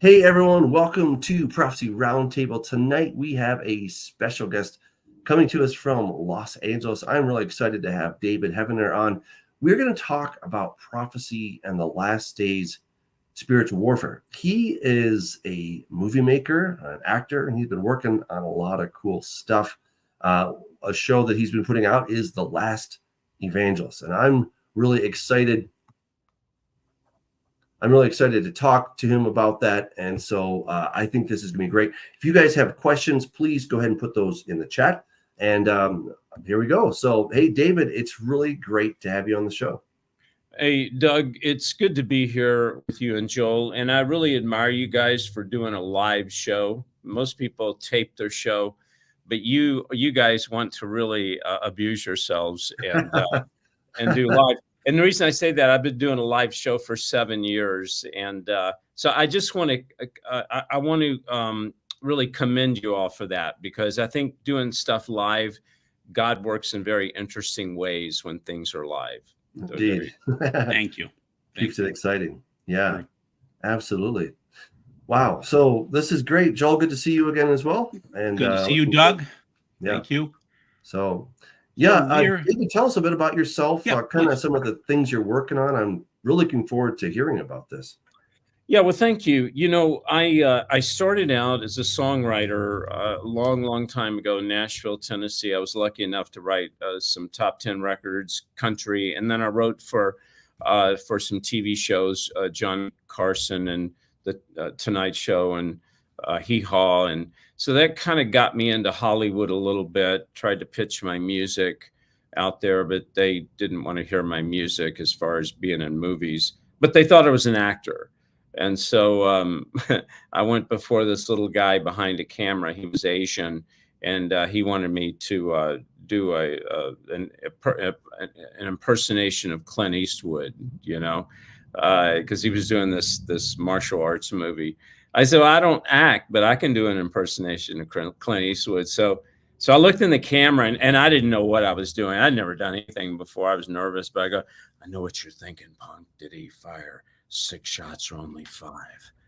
Hey everyone, welcome to Prophecy Roundtable. Tonight we have a special guest coming to us from Los Angeles. I'm really excited to have David Heavener on. We're going to talk about prophecy and the last days spiritual warfare. He is a movie maker, an actor, and he's been working on a lot of cool stuff. A show that he's been putting out is The Last Evangelist, and I'm really excited to talk to him about that. And so I think this is going to be great. If you guys have questions, please go ahead and put those in the chat. And here we go. So, hey, David, it's really great to have you on the show. Hey, Doug, it's good to be here with you and Joel. And I really admire you guys for doing a live show. Most people tape their show, but you guys want to really abuse yourselves and do live. And the reason I say that, I've been doing a live show for 7 years. And so I just want to, really commend you all for that, because I think doing stuff live, God works in very interesting ways when things are live. Indeed. Thank you. Keeps it exciting. Yeah, absolutely. Wow. So this is great. Joel, good to see you again as well. And good to see you, Doug. Yeah. Thank you. So, David, tell us a bit about yourself, kind of some of the things you're working on. I'm really looking forward to hearing about this. Yeah, well, thank you. You know, I started out as a songwriter a long time ago in Nashville, Tennessee. I was lucky enough to write some top 10 records, country, and then I wrote for some TV shows, John Carson and the Tonight Show and Hee Haw, and so that kind of got me into Hollywood a little bit. Tried to pitch my music out there, but they didn't want to hear my music as far as being in movies. But they thought I was an actor. And so I went before this little guy behind a camera. He was Asian, and he wanted me to do an impersonation of Clint Eastwood, you know, because he was doing this martial arts movie. I said, well, I don't act, but I can do an impersonation of Clint Eastwood. So I looked in the camera, and I didn't know what I was doing. I'd never done anything before. I was nervous, but I go, I know what you're thinking, punk. Did he fire 6 shots or only 5?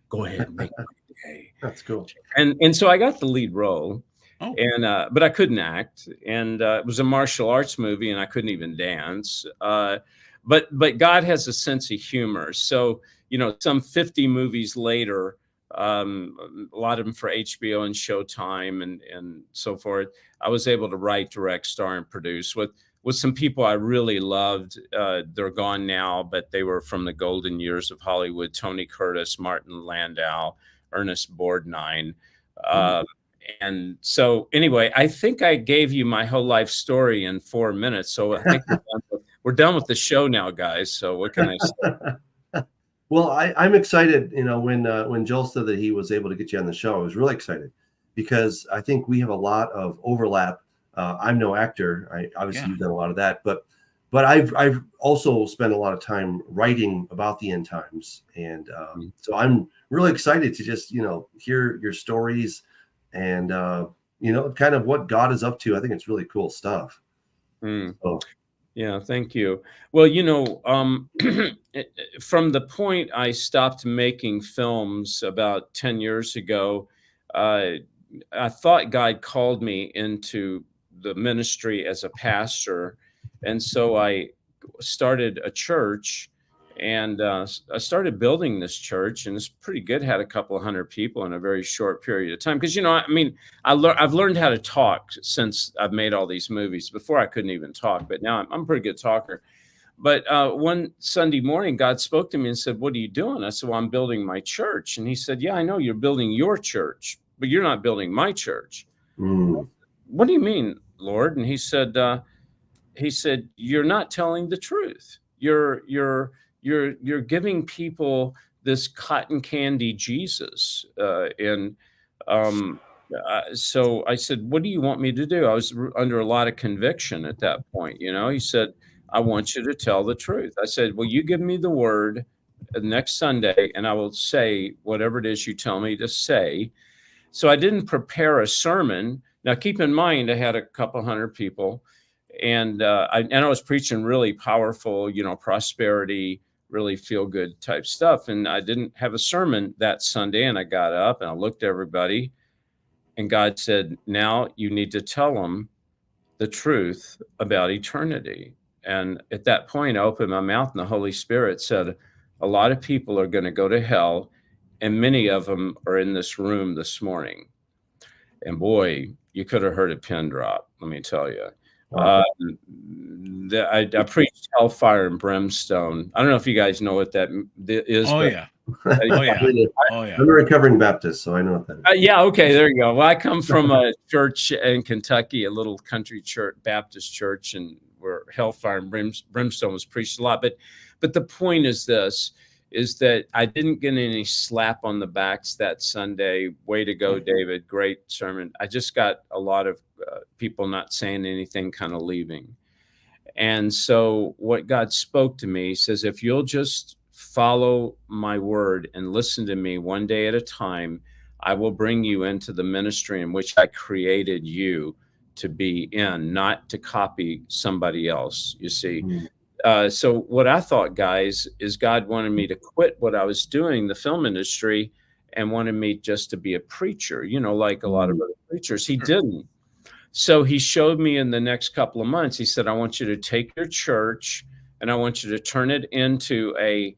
Go ahead and make my day. That's cool. And so I got the lead role, and but I couldn't act, and it was a martial arts movie, and I couldn't even dance. But God has a sense of humor. So, you know, some 50 movies later, a lot of them for HBO and Showtime and so forth, I was able to write, direct, star, and produce with some people I really loved. They're gone now, but they were from the golden years of Hollywood: Tony Curtis, Martin Landau, Ernest Borgnine. And so anyway, I think I gave you my whole life story in 4 minutes. So I think we're done with the show now, guys. So what can I say? Well, I'm excited. You know, when Joel said that he was able to get you on the show, I was really excited because I think we have a lot of overlap. I'm no actor. You've done a lot of that, but I've also spent a lot of time writing about the end times, and so I'm really excited to just hear your stories and kind of what God is up to. I think it's really cool stuff. So. Yeah, thank you. Well, from the point I stopped making films about 10 years ago, I thought God called me into the ministry as a pastor. And so I started a church, and I started building this church, and it's pretty good. Had a couple of hundred people in a very short period of time. Because, I've learned how to talk since I've made all these movies. Before I couldn't even talk, but now I'm a pretty good talker. But one Sunday morning, God spoke to me and said, what are you doing? I said, well, I'm building my church. And he said, yeah, I know you're building your church, but you're not building my church. What do you mean, Lord? And he said, you're not telling the truth. You're giving people this cotton candy Jesus. So I said, what do you want me to do? I was under a lot of conviction at that point. He said, I want you to tell the truth. I said, well, you give me the word next Sunday, and I will say whatever it is you tell me to say. So I didn't prepare a sermon. Now, keep in mind, I had a couple hundred people, and I was preaching really powerful, prosperity, really feel good type stuff. And I didn't have a sermon that Sunday. And I got up and I looked at everybody, and God said, now you need to tell them the truth about eternity. And at that point, I opened my mouth, and the Holy Spirit said, a lot of people are going to go to hell, and many of them are in this room this morning. And boy, you could have heard a pin drop, let me tell you. Wow. I preached hellfire and brimstone. I don't know if you guys know what that is. Oh, but yeah. Oh, yeah. Oh, yeah. I'm a recovering Baptist, so I know what that is. Yeah, okay, there you go. Well, I come from a church in Kentucky, a little country church, Baptist church, and where hellfire and brimstone was preached a lot. But the point is this, is that I didn't get any slap on the backs that Sunday. Way to go, David. Great sermon. I just got a lot of people not saying anything, kind of leaving. And so what God spoke to me, he says, if you'll just follow my word and listen to me one day at a time, I will bring you into the ministry in which I created you to be in, not to copy somebody else, you see. So what I thought, guys, is God wanted me to quit what I was doing, the film industry, and wanted me just to be a preacher, you know, like a lot of other preachers. He didn't. So he showed me in the next couple of months, he said, I want you to take your church and I want you to turn it into a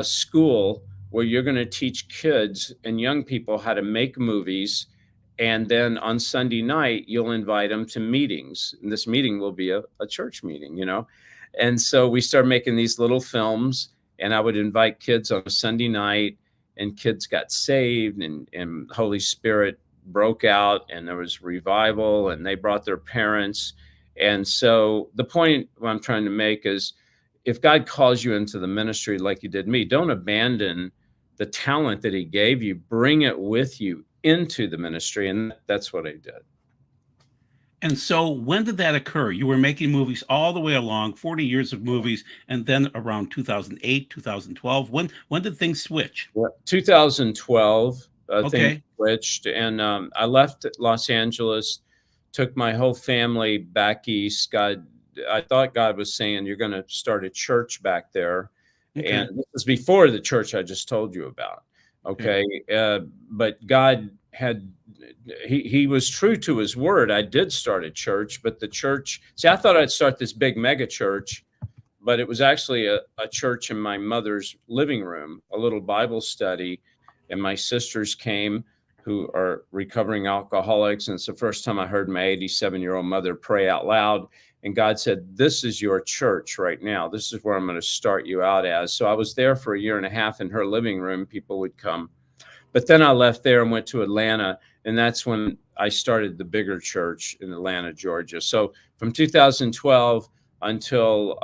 school where you're going to teach kids and young people how to make movies. And then on Sunday night, you'll invite them to meetings. And this meeting will be a church meeting, you know. And so we started making these little films, and I would invite kids on a Sunday night, and kids got saved, and Holy Spirit broke out, and there was revival, and they brought their parents. And so the point I'm trying to make is, if God calls you into the ministry like he did me, don't abandon the talent that he gave you. Bring it with you into the ministry. And that's what I did. And so when did that occur? You were making movies all the way along, 40 years of movies, and then around 2008, 2012. When did things switch? 2012, Okay. things switched. And I left Los Angeles, took my whole family back east. I thought God was saying, you're going to start a church back there. Okay. And this was before the church I just told you about. Okay. But God had, he was true to his word. I did start a church, but the church, see, I thought I'd start this big mega church, but it was actually a church in my mother's living room, a little Bible study. And my sisters came, who are recovering alcoholics. And it's the first time I heard my 87-year-old mother pray out loud. And God said, this is your church right now. This is where I'm going to start you out as. So I was there for a year and a half in her living room. People would come. But then I left there and went to Atlanta. And that's when I started the bigger church in Atlanta, Georgia. So from 2012 until,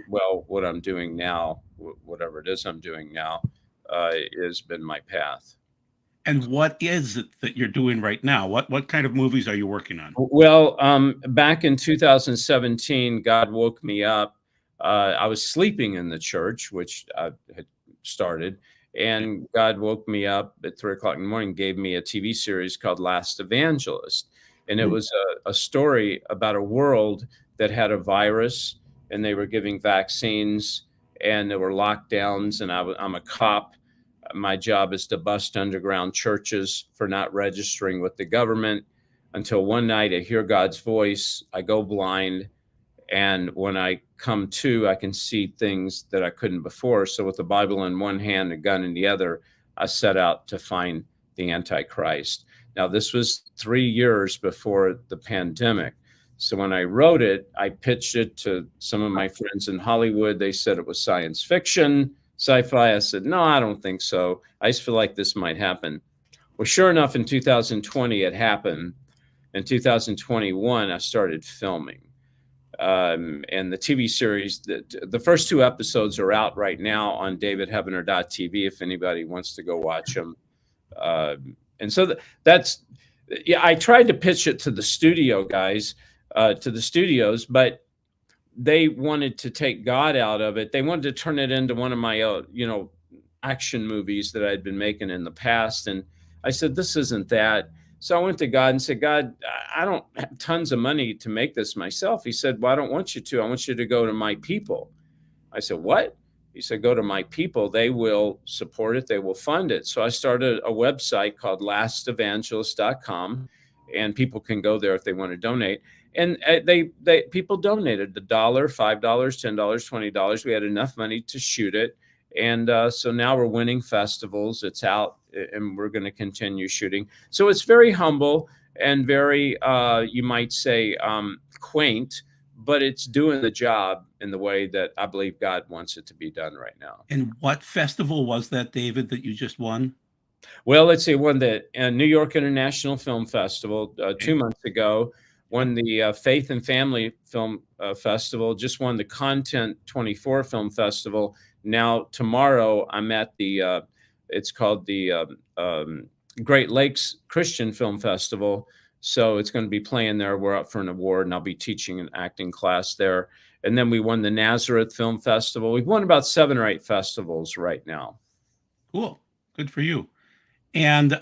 well, what I'm doing now, whatever it is I'm doing now, has been my path. And what is it that you're doing right now? What kind of movies are you working on? Well, back in 2017, God woke me up. I was sleeping in the church, which I had started, and God woke me up at 3 o'clock in the morning, gave me a TV series called Last Evangelist. And it was a story about a world that had a virus, and they were giving vaccines, and there were lockdowns, and I'm a cop. My job is to bust underground churches for not registering with the government, until one night I hear God's voice. I go blind. And when I come to, I can see things that I couldn't before. So with the Bible in one hand, a gun in the other, I set out to find the Antichrist. Now, this was 3 years before the pandemic. So when I wrote it, I pitched it to some of my friends in Hollywood. They said it was science fiction, sci-fi. I said, no, I don't think so. I just feel like this might happen. Well, sure enough, in 2020, it happened. In 2021, I started filming. And the TV series, the first 2 episodes are out right now on davidheavener.tv if anybody wants to go watch them. And so that's, yeah, I tried to pitch it to the studio guys, to the studios, but they wanted to take God out of it. They wanted to turn it into one of my, action movies that I'd been making in the past. And I said, this isn't that. So I went to God and said, God, I don't have tons of money to make this myself. He said, well, I don't want you to. I want you to go to my people. I said, what? He said, go to my people. They will support it. They will fund it. So I started a website called lastevangelist.com, and people can go there if they want to donate. And people donated $1, $5, $10, $20. We had enough money to shoot it. And so now we're winning festivals. It's out, and we're going to continue shooting. So it's very humble and very, you might say, quaint, but it's doing the job in the way that I believe God wants it to be done right now. And what festival was that, David, that you just won? Well, let's see, won the New York International Film Festival 2 months ago, won the Faith and Family Film Festival, just won the Content 24 Film Festival. Now, tomorrow, I'm at the, it's called the Great Lakes Christian Film Festival. So it's going to be playing there. We're up for an award, and I'll be teaching an acting class there. And then we won the Nazareth Film Festival. We've won about 7 or 8 festivals right now. Cool. Good for you. And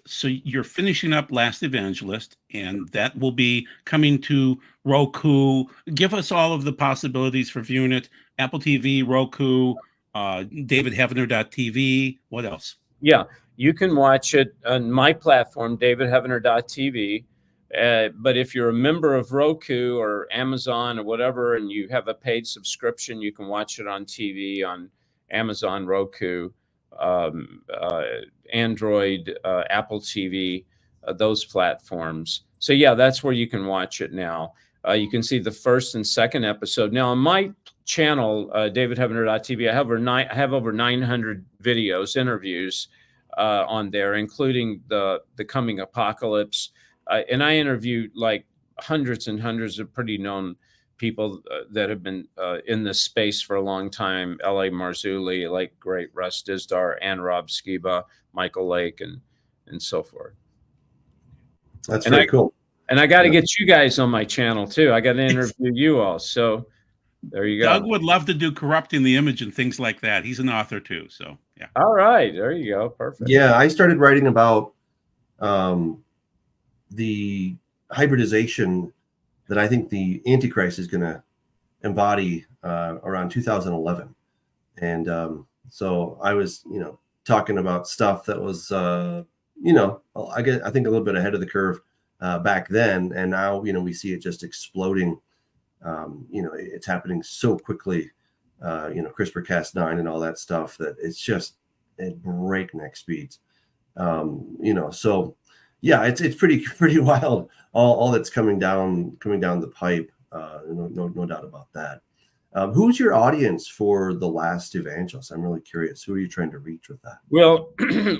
so you're finishing up Last Evangelist, and that will be coming to Roku. Give us all of the possibilities for viewing it. Apple TV, Roku, davidheavener.tv. What else? Yeah, you can watch it on my platform, davidheavener.tv. But if you're a member of Roku or Amazon or whatever, and you have a paid subscription, you can watch it on TV on Amazon, Roku, Android, Apple TV, those platforms. So yeah, that's where you can watch it now. You can see the first and second episode. Now on my channel, davidheavener.tv, I have over 900 videos, interviews on there, including the coming apocalypse. And I interviewed like hundreds and hundreds of pretty known people that have been in this space for a long time. L.A. Marzulli, like great Russ Dizdar, and Rob Skiba, Michael Lake, and so forth. That's very cool. And I got to get you guys on my channel too. I got to interview you all. So there you go. Doug would love to do Corrupting the Image and things like that. He's an author too. So yeah. All right. There you go. Perfect. Yeah. I started writing about the hybridization that I think the Antichrist is going to embody around 2011. And so I was, talking about stuff that was, I think a little bit ahead of the curve back then. And now, we see it just exploding. It's happening so quickly, CRISPR-Cas9 and all that stuff that it's just at breakneck speeds. So yeah, it's pretty wild. All that's coming down the pipe. No doubt about that. Who's your audience for The Last Evangelist? I'm really curious. Who are you trying to reach with that? Well,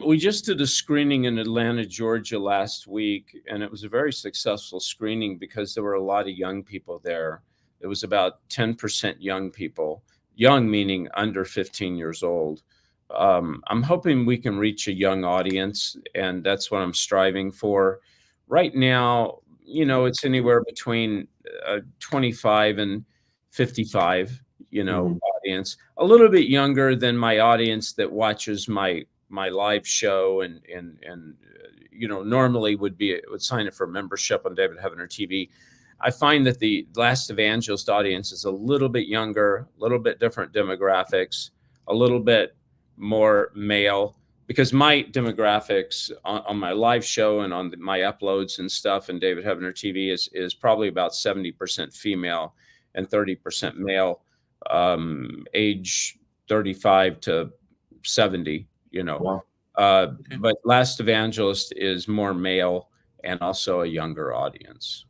we just did a screening in Atlanta, Georgia last week, and it was a very successful screening because there were a lot of young people there. It was about 10% young people, young meaning under 15 years old. I'm hoping we can reach a young audience, and that's what I'm striving for. Right now, it's anywhere between 25 and 55, audience, a little bit younger than my audience that watches my live show and normally would sign up for membership on David Heavener TV. I find that the Last Evangelist audience is a little bit younger, a little bit different demographics, a little bit more male, because my demographics on my live show and on my uploads and stuff in David Heavener TV is probably about 70% female and 30% male, age 35 to 70, Wow. But Last Evangelist is more male and also a younger audience.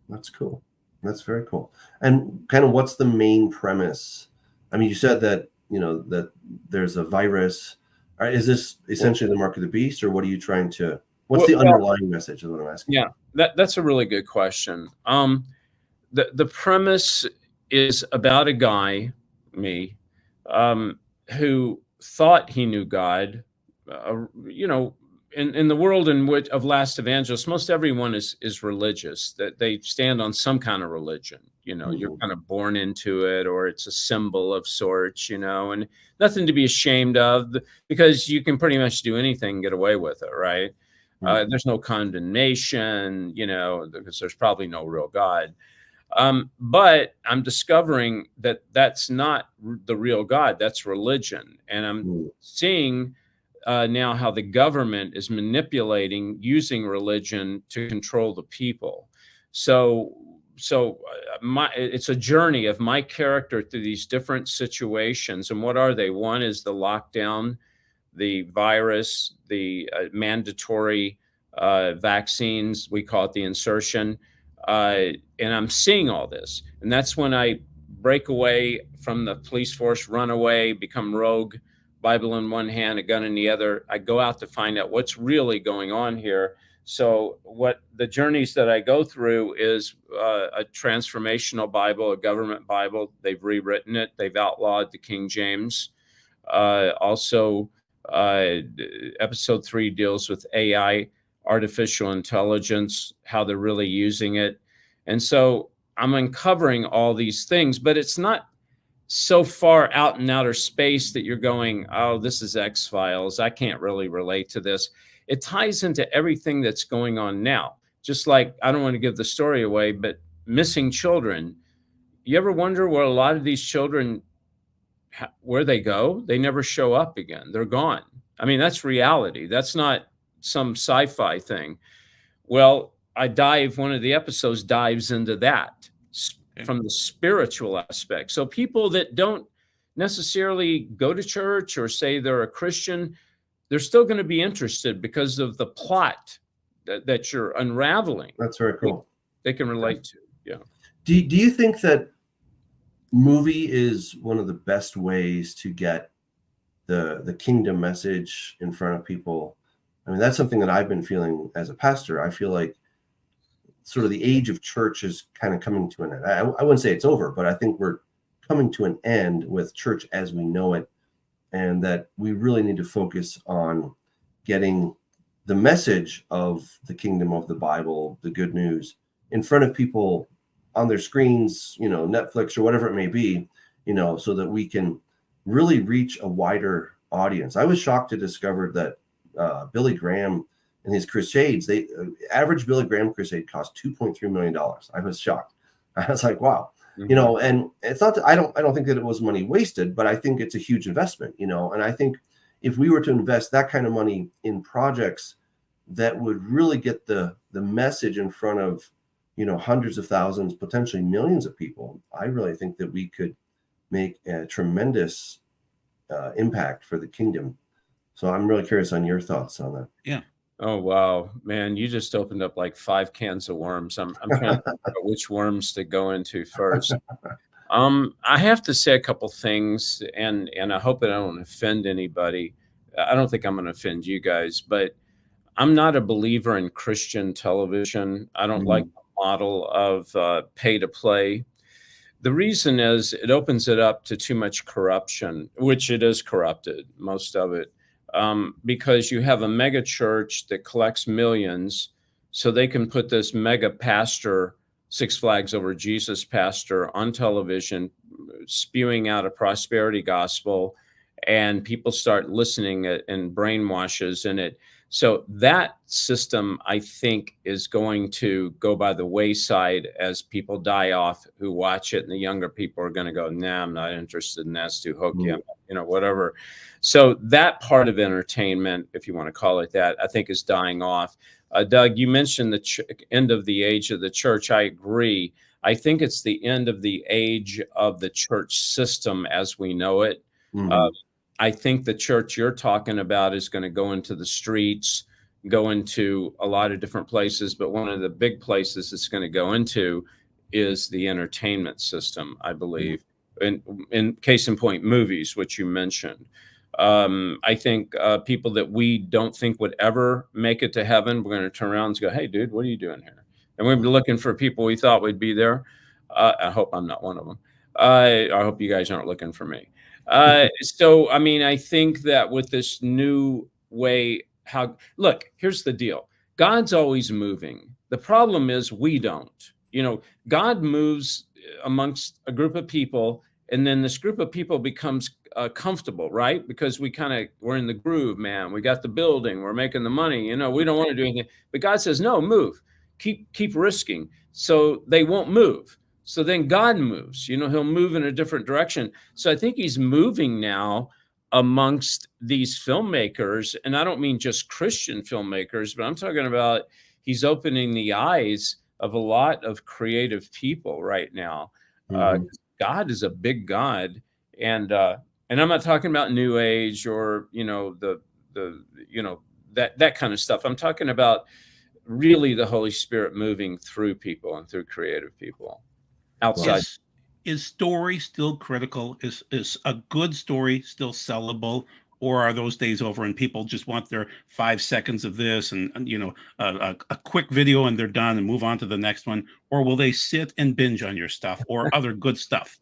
That's cool. That's very cool. And kind of what's the main premise? I mean, you said that, that there's a virus. Is this essentially the mark of the beast, or what are you trying to, what's the underlying message is what I'm asking? Yeah, that's a really good question. The premise is about a guy, me, who thought he knew God. In the world of Last Evangelist, most everyone is religious, that they stand on some kind of religion. You're kind of born into it, or it's a symbol of sorts, and nothing to be ashamed of, because you can pretty much do anything and get away with it, right? There's no condemnation, because there's probably no real God. But I'm discovering that that's not the real God. That's religion. And I'm seeing now how the government is manipulating, using religion to control the people. So it's a journey of my character through these different situations. And what are they? One is the lockdown, the virus, the mandatory vaccines. We call it the insertion. And I'm seeing all this. And that's when I break away from the police force, run away, become rogue, Bible in one hand, a gun in the other. I go out to find out what's really going on here. So what the journeys that I go through is a transformational Bible, a government Bible. They've rewritten it. They've outlawed the King James. Also, episode 3 deals with AI, artificial intelligence, how they're really using it. And so I'm uncovering all these things, but it's not so far out in outer space that you're going, oh, this is X-Files. I can't really relate to this. It ties into everything that's going on now. Just like, I don't want to give the story away, but missing children. You ever wonder where a lot of these children, where they go? They never show up again. They're gone. I mean, that's reality. That's not some sci-fi thing. Well, one of the episodes dives into that from the spiritual aspect. So people that don't necessarily go to church or say they're a Christian, they're still going to be interested because of the plot that you're unraveling. That's very cool. They can relate to. Yeah. Do you think that movie is one of the best ways to get the kingdom message in front of people? I mean, that's something that I've been feeling as a pastor. I feel like sort of the age of church is kind of coming to an end. I wouldn't say it's over, but I think we're coming to an end with church as we know it, and that we really need to focus on getting the message of the kingdom of the Bible, the good news, in front of people on their screens, Netflix or whatever it may be, so that we can really reach a wider audience. I was shocked to discover that Billy Graham and his crusades, average Billy Graham crusade cost $2.3 million. I was shocked. I was like, wow, and it's not that I don't think that it was money wasted, but I think it's a huge investment, and I think if we were to invest that kind of money in projects that would really get the message in front of, hundreds of thousands, potentially millions of people, I really think that we could make a tremendous impact for the kingdom. So I'm really curious on your thoughts on that. Yeah. Oh, wow, man, you just opened up like 5 cans of worms. I'm trying to think about which worms to go into first. I have to say a couple things, and I hope that I don't offend anybody. I don't think I'm going to offend you guys, but I'm not a believer in Christian television. I don't like the model of pay to play. The reason is it opens it up to too much corruption, which it is corrupted, most of it. Because you have a mega church that collects millions so they can put this mega pastor, Six Flags Over Jesus pastor, on television, spewing out a prosperity gospel, and people start listening and brainwashes in it. So that system, I think, is going to go by the wayside as people die off who watch it, and the younger people are going to go, nah, I'm not interested in that. It's too hokey, whatever. So that part of entertainment, if you want to call it that, I think is dying off. Doug, you mentioned the end of the age of the church. I agree. I think it's the end of the age of the church system as we know it. I think the church you're talking about is going to go into the streets, go into a lot of different places. But one of the big places it's going to go into is the entertainment system, I believe. In case in point, movies, which you mentioned. I think people that we don't think would ever make it to heaven, we're going to turn around and go, hey, dude, what are you doing here? And we've been looking for people we thought would be there. I hope I'm not one of them. I hope you guys aren't looking for me. So, I mean, I think that with this new way, look, here's the deal. God's always moving. The problem is we don't. God moves amongst a group of people, and then this group of people becomes comfortable, right? Because we're in the groove, man. We got the building, we're making the money, we don't want to do anything. But God says, no, move, keep risking. So they won't move. So then God moves, he'll move in a different direction. So I think he's moving now amongst these filmmakers. And I don't mean just Christian filmmakers, but I'm talking about he's opening the eyes of a lot of creative people right now. Mhm. God is a big God. And I'm not talking about New Age or, that kind of stuff. I'm talking about really the Holy Spirit moving through people and through creative people outside. Is story still critical? Is a good story still sellable, or are those days over and people just want their 5 seconds of this and a quick video and they're done and move on to the next one? Or will they sit and binge on your stuff or other good stuff?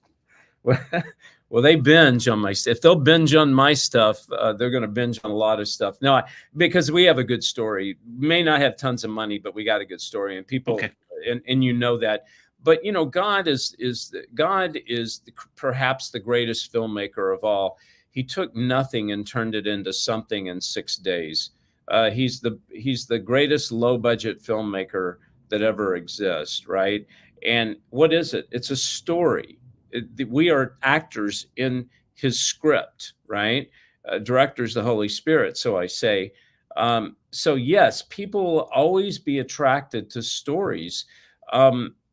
Well, they binge on my stuff. If they'll binge on my stuff, they're going to binge on a lot of stuff. No, because we have a good story. May not have tons of money, but we got a good story, and people, Okay. and that. But God is perhaps the greatest filmmaker of all. He took nothing and turned it into something in 6 days. He's the greatest low budget filmmaker that ever exists, right? And what is it? It's a story. We are actors in his script, right? Director's the Holy Spirit, so I say. So yes, people will always be attracted to stories.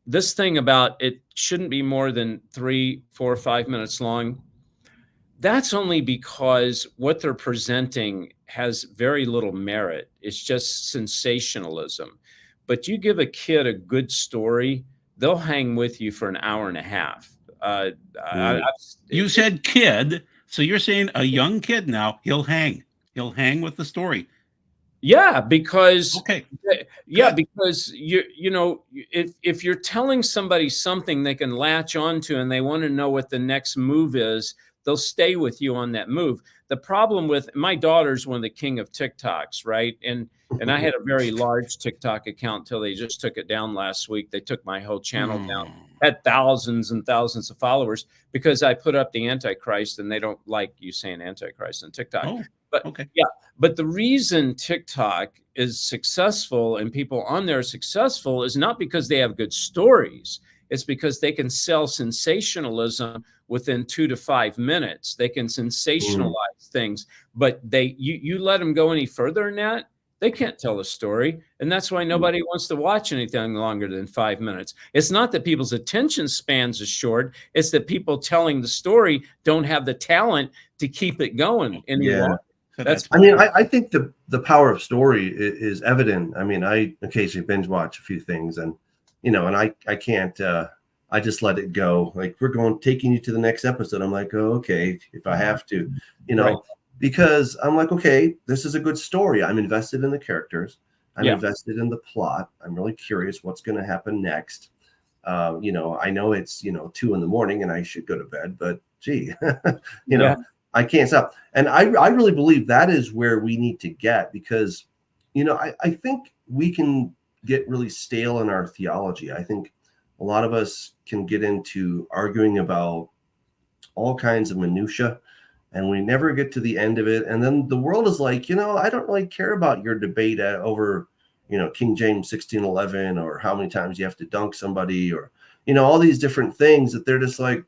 This thing about it shouldn't be more than 3, 4, 5 minutes long, that's only because what they're presenting has very little merit. It's just sensationalism. But you give a kid a good story, they'll hang with you for an hour and a half. You said kid, so you're saying a young kid now, he'll hang with the story. Yeah, because Okay. yeah, Good. because if you're telling somebody something they can latch onto and they want to know what the next move is, they'll stay with you on that move. The problem with my daughter's one of the king of TikToks, right? And I had a very large TikTok account until they just took it down last week. They took my whole channel down. Had thousands and thousands of followers because I put up the Antichrist, and they don't like you saying Antichrist on TikTok. Oh, But okay. yeah, but the reason TikTok is successful and people on there are successful is not because they have good stories. It's because they can sell sensationalism within 2 to 5 minutes. They can sensationalize things, but you let them go any further than that, they can't tell a story. And that's why nobody wants to watch anything longer than 5 minutes. It's not that people's attention spans are short. It's that people telling the story don't have the talent to keep it going any longer. So I think the power of story is evident. I mean, I occasionally binge watch a few things, and and I can't. I just let it go. Like, we're taking you to the next episode. I'm like, oh, okay, if I have to, Right. because I'm like, okay, this is a good story. I'm invested in the characters. I'm invested in the plot. I'm really curious what's going to happen next. I know it's 2 a.m. and I should go to bed, but gee, I can't stop. And I really believe that is where we need to get, because I think we can get really stale in our theology. I think a lot of us can get into arguing about all kinds of minutia, and we never get to the end of it. And then the world is like, I don't really care about your debate over, King James 1611, or how many times you have to dunk somebody, or, all these different things that they're just like,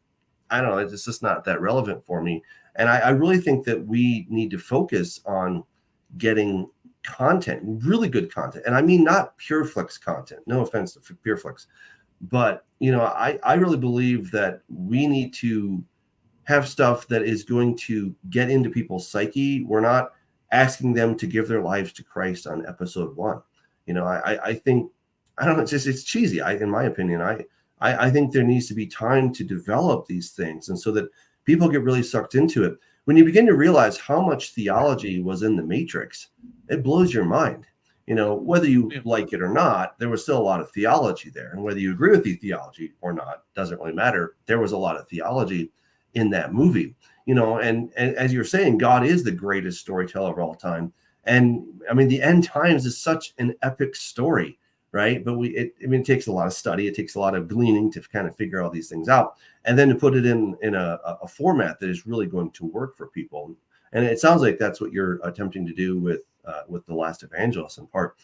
I don't know, it's just not that relevant for me. And I really think that we need to focus on getting content, really good content. And I mean, not PureFlix content, no offense to PureFlix, but, I really believe that we need to have stuff that is going to get into people's psyche. We're not asking them to give their lives to Christ on episode 1. I think, I don't know, it's cheesy. In my opinion, I think there needs to be time to develop these things, and so that people get really sucked into it. When you begin to realize how much theology was in the Matrix, it blows your mind. Whether you like it or not, there was still a lot of theology there. And whether you agree with the theology or not, doesn't really matter. There was a lot of theology in that movie, and as you're saying, God is the greatest storyteller of all time. And I mean, the end times is such an epic story, right? But it takes a lot of study. It takes a lot of gleaning to kind of figure all these things out, and then to put it in a format that is really going to work for people. And it sounds like that's what you're attempting to do with The Last Evangelist in part.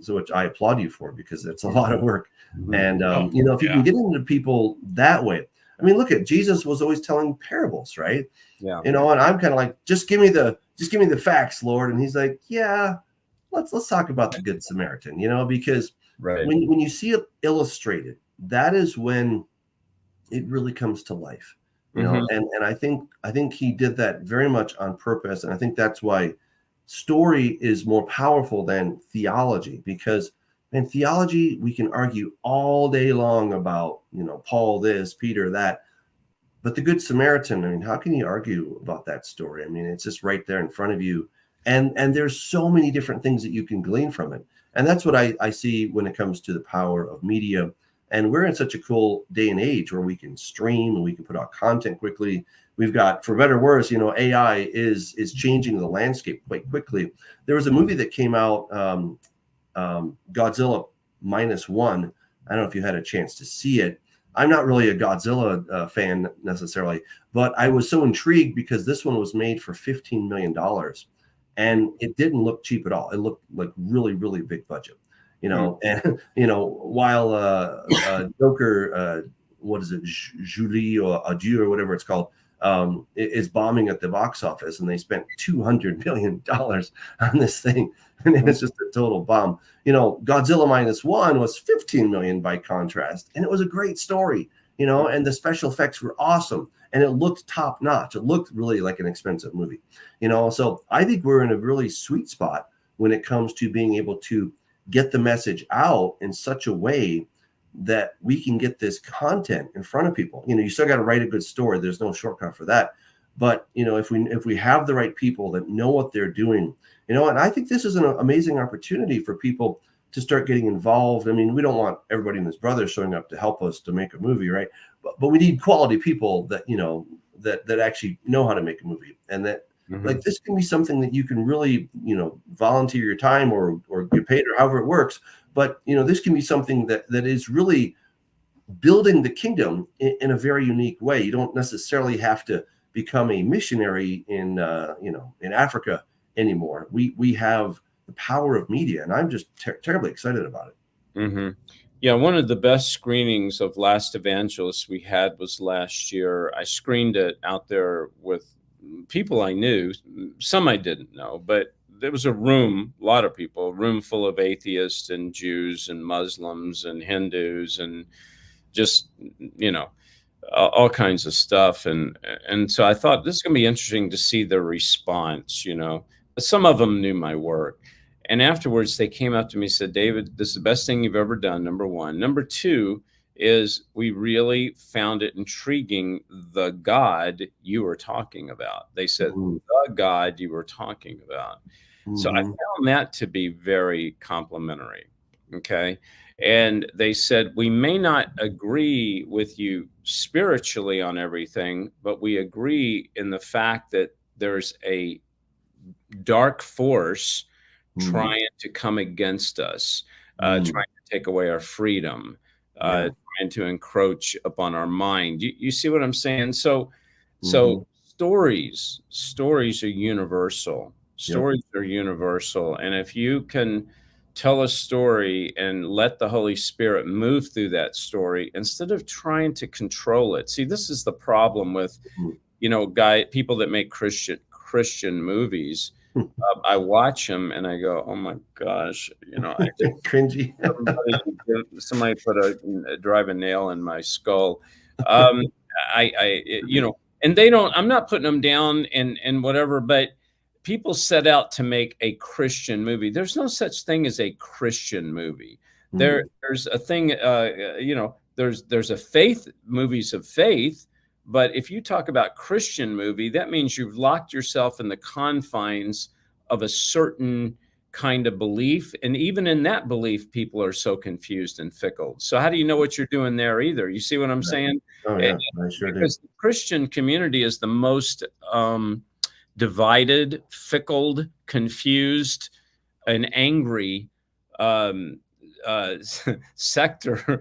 So which I applaud you for, because it's a lot of work. And Oh, you know, if you yeah. can get into people that way, I mean, look at Jesus was always telling parables, right? Yeah. You know, and I'm kind of like, just give me the facts, Lord. And he's like, yeah, let's talk about the Good Samaritan, you know, because Right. when you see it illustrated, that is when it really comes to life, you know. And I think he did that very much on purpose, and I think that's why story is more powerful than theology, because in theology we can argue all day long about, you know, Paul this, Peter that, but the Good Samaritan, I mean, how can you argue about that story? I mean, it's just right there in front of you, and there's so many different things that you can glean from it. And that's what I see when it comes to the power of media. And we're in such a cool day and age where we can stream and we can put out content quickly. We've got, for better or worse, you know, AI is changing the landscape quite quickly. There was a movie that came out, Godzilla -1. I don't know if you had a chance to see it. I'm not really a Godzilla fan necessarily, but I was so intrigued because this one was made for $15 million, and it didn't look cheap at all. It looked like really, really big budget, you know. And you know, while Joker, what is it, Julie or Adieu or whatever it's called, is bombing at the box office, and they spent $200 million on this thing, and it's just a total bomb. You know, Godzilla -1 was 15 million by contrast, and it was a great story, you know, and the special effects were awesome, and it looked top notch. It looked really like an expensive movie, you know. So I think we're in a really sweet spot when it comes to being able to get the message out in such a way that we can get this content in front of people. You know, you still got to write a good story. There's no shortcut for that. But, you know, if we have the right people that know what they're doing, you know, and I think this is an amazing opportunity for people to start getting involved. I mean, we don't want everybody and his brother showing up to help us to make a movie, right? But we need quality people that, you know, that actually know how to make a movie, and that like this can be something that you can really, you know, volunteer your time or get paid or however it works. But, you know, this can be something that is really building the kingdom in a very unique way. You don't necessarily have to become a missionary in, you know, in Africa anymore. We have the power of media, and I'm just terribly excited about it. Yeah, one of the best screenings of Last Evangelist we had was last year. I screened it out there with people I knew, some I didn't know, but there was a lot of people, a room full of atheists and Jews and Muslims and Hindus and just, you know, all kinds of stuff. And so I thought this is going to be interesting to see the response, you know. Some of them knew my work. And afterwards, they came up to me and said, David, this is the best thing you've ever done, number one. Number two is we really found it intriguing, the God you were talking about. They said, the God you were talking about. So I found that to be very complimentary. Okay. And they said, we may not agree with you spiritually on everything, but we agree in the fact that there's a dark force trying to come against us, trying to take away our freedom, trying to encroach upon our mind. You see what I'm saying? So stories are universal. Stories are universal. And if you can tell a story and let the Holy Spirit move through that story instead of trying to control it. See, this is the problem with, you know, people that make Christian movies. I watch them and I go, oh my gosh, you know, I just cringy. somebody drive a nail in my skull. You know, and I'm not putting them down and whatever, but people set out to make a Christian movie. There's no such thing as a Christian movie. There's a thing, you know, there's a movies of faith. But if you talk about Christian movie, that means you've locked yourself in the confines of a certain kind of belief. And even in that belief, people are so confused and fickle. So how do you know what you're doing there either? You see what I'm saying? Oh, yeah, I sure do. Because the Christian community is the most divided, fickle, confused, and angry sector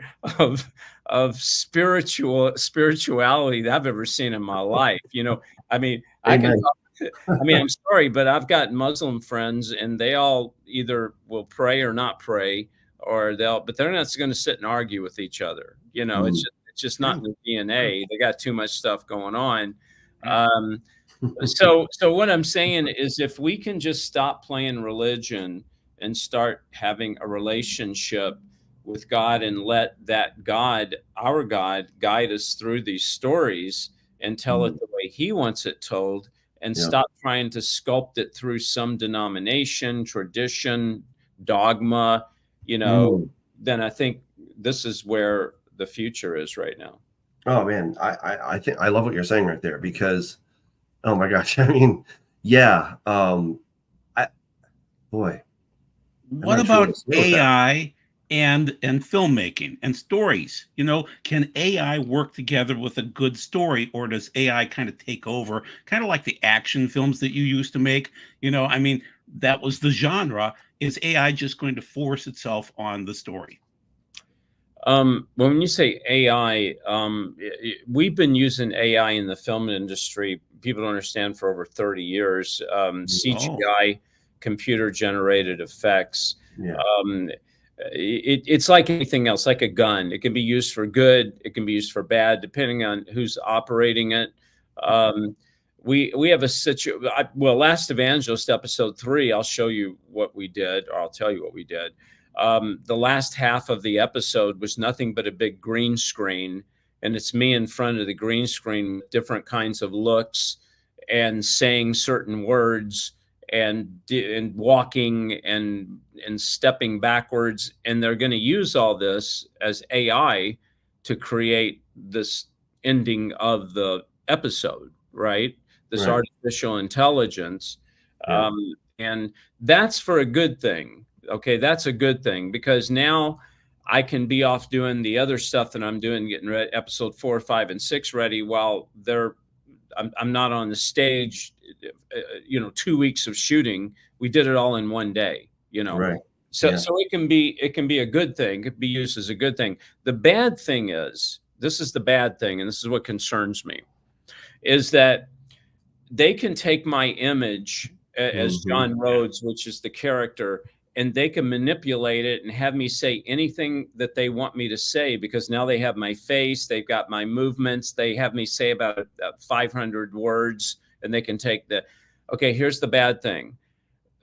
of spirituality that I've ever seen in my life. You know, I mean, I can talk to I mean, I'm sorry, but I've got Muslim friends, and they all either will pray or not pray, or but they're not going to sit and argue with each other. You know, it's just not in the DNA. They got too much stuff going on. So what I'm saying is, if we can just stop playing religion and start having a relationship with God and let that God, our God, guide us through these stories and tell it the way He wants it told, and stop trying to sculpt it through some denomination, tradition, dogma, you know, then I think this is where the future is right now. Oh man, I think I love what you're saying right there, because oh my gosh, I mean, yeah, boy. What about AI and filmmaking and stories? You know, can AI work together with a good story, or does AI kind of take over, kind of like the action films that you used to make? You know, I mean, that was the genre. Is AI just going to force itself on the story? When you say AI, we've been using AI in the film industry, people don't understand, for over 30 years. CGI, computer generated effects. It's like anything else, like a gun. It can be used for good, it can be used for bad, depending on who's operating it. We have a situation. Well, Last Evangelist episode 3, I'll show you what we did, or I'll tell you what we did. The last half of the episode was nothing but a big green screen, and it's me in front of the green screen with different kinds of looks and saying certain words and walking and stepping backwards. And they're going to use all this as AI to create this ending of the episode, right? This artificial intelligence. And that's for a good thing. Okay, that's a good thing, because now I can be off doing the other stuff that I'm doing, getting episode 4, 5, and 6 ready, while I'm not on the stage. 2 weeks of shooting, we did it all in one day. So it can be a good thing. It can be used as a good thing. The bad thing is, this is the bad thing, and this is what concerns me, is that they can take my image as John Rhodes, which is the character, and they can manipulate it and have me say anything that they want me to say, because now they have my face, they've got my movements, they have me say about 500 words, and they can take okay, here's the bad thing.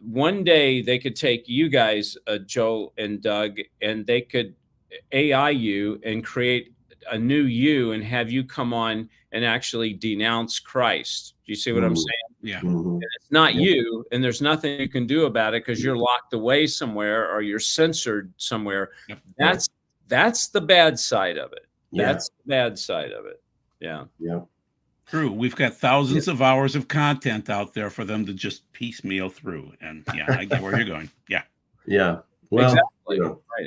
One day they could take you guys, Joel and Doug, and they could AI you and create a new you and have you come on and actually denounce Christ. Do you see what I'm saying? Yeah. And it's not you, and there's nothing you can do about it, because you're locked away somewhere or you're censored somewhere. That's the bad side of it. That's the bad side of it. Yeah. True. We've got thousands of hours of content out there for them to just piecemeal through. And I get where you're going. Yeah. Well, exactly.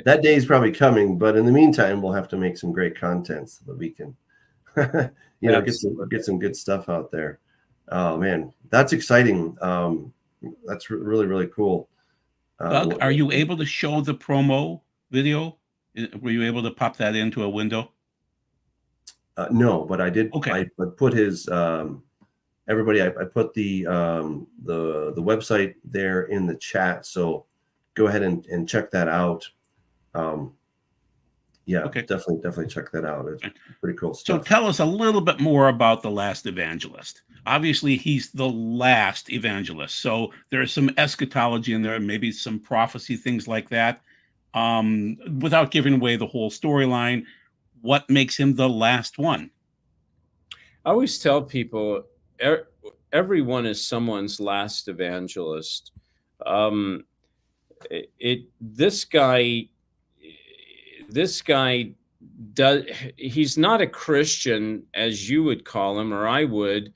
That day is probably coming, but in the meantime, we'll have to make some great content so that we can, get some good stuff out there. Oh man, that's exciting. That's really, really cool. Doug, are you able to show the promo video? Were you able to pop that into a window? No, but I did. Okay. I put his everybody. I put the website there in the chat. So go ahead and check that out. Definitely check that out. It's pretty cool stuff. So tell us a little bit more about The Last Evangelist. Obviously, he's the last evangelist. So there's some eschatology in there, maybe some prophecy, things like that. Without giving away the whole storyline, what makes him the last one? I always tell people, everyone is someone's last evangelist. This guy he's not a Christian as you would call him, or I would,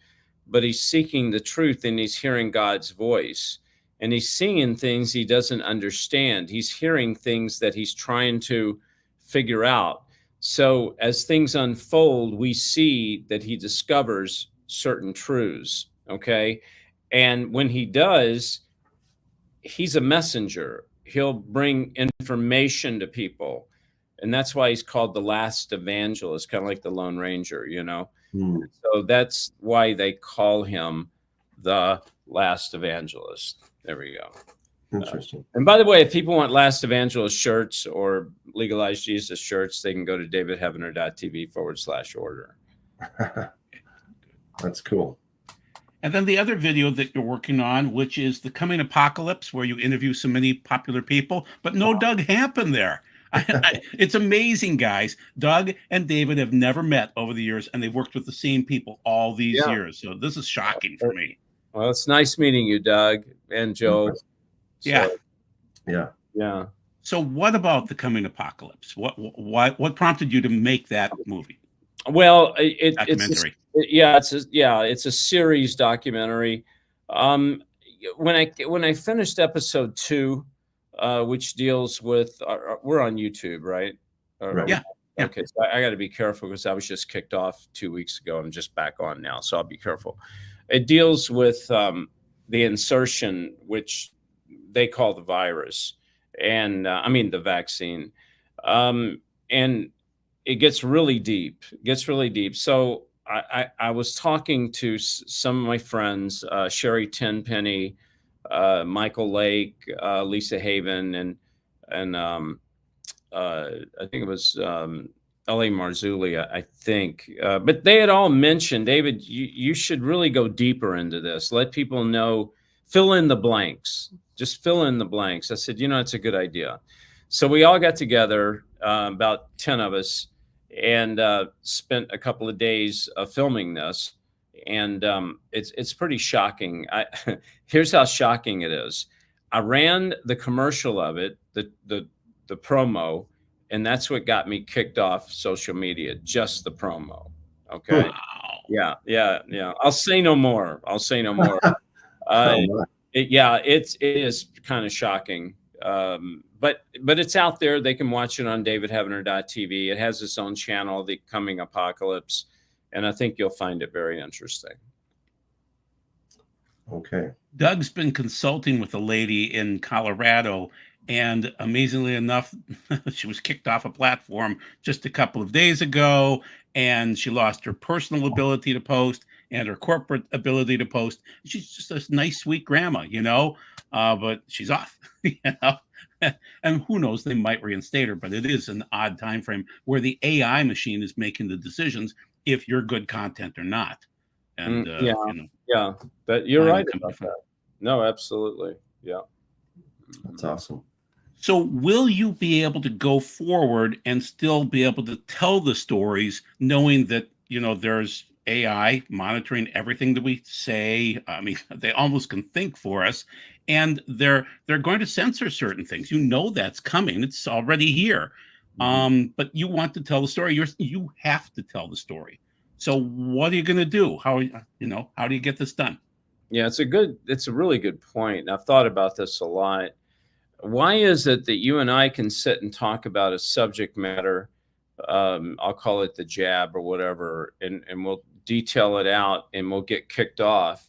but he's seeking the truth, and he's hearing God's voice, and he's seeing things he doesn't understand. He's hearing things that he's trying to figure out. So as things unfold, we see that he discovers certain truths. Okay. And when he does, he's a messenger. He'll bring information to people. And that's why he's called the last evangelist, kind of like the Lone Ranger, So that's why they call him The Last Evangelist. There we go. Interesting. And by the way, if people want Last Evangelist shirts or Legalize Jesus shirts, they can go to davidheavener.tv/order. That's cool. And then the other video that you're working on, which is The Coming Apocalypse, where you interview so many popular people, but no Doug Hampen there. It's amazing, guys. Doug and David have never met over the years, and they've worked with the same people all these years. So this is shocking for me. Well, it's nice meeting you, Doug and Joe. Yeah. Yeah. So what about The Coming Apocalypse? What prompted you to make that movie? Well, Documentary. it's a series documentary. When I finished episode 2, which deals with we're on YouTube, right? Right. Yeah. Okay, so I got to be careful because I was just kicked off 2 weeks ago. I'm just back on now, so I'll be careful. It deals with the insertion, which they call the virus, and the vaccine, and it gets really deep. So I was talking to some of my friends, Sherry Tenpenny, Michael Lake, Lisa Haven, and I think it was L.A. Marzulli, I think. But they had all mentioned, David, you should really go deeper into this. Let people know, fill in the blanks. Just fill in the blanks. I said, it's a good idea. So we all got together, about 10 of us, and spent a couple of days filming this. And it's pretty shocking. Here's how shocking it is. I ran the commercial of it, the promo, and that's what got me kicked off social media, just the promo. Okay. Wow. Yeah. I'll say no more. It is kind of shocking. But it's out there. They can watch it on davidheavener.tv. It has its own channel, The Coming Apocalypse, and I think you'll find it very interesting. Okay. Doug's been consulting with a lady in Colorado, and amazingly enough, she was kicked off a platform just a couple of days ago, and she lost her personal ability to post and her corporate ability to post. She's just a nice, sweet grandma, but she's off, and who knows, they might reinstate her, but it is an odd time frame where the AI machine is making the decisions if you're good content or not. And but you're right about that. No, absolutely. Yeah. That's awesome. So will you be able to go forward and still be able to tell the stories, knowing that, there's AI monitoring everything that we say? I mean, they almost can think for us, and they're going to censor certain things. That's coming. It's already here. But you want to tell the story. You have to tell the story. So what are you going to do? How do you get this done? Yeah, it's a really good point. And I've thought about this a lot. Why is it that you and I can sit and talk about a subject matter? I'll call it the jab or whatever, and we'll detail it out and we'll get kicked off.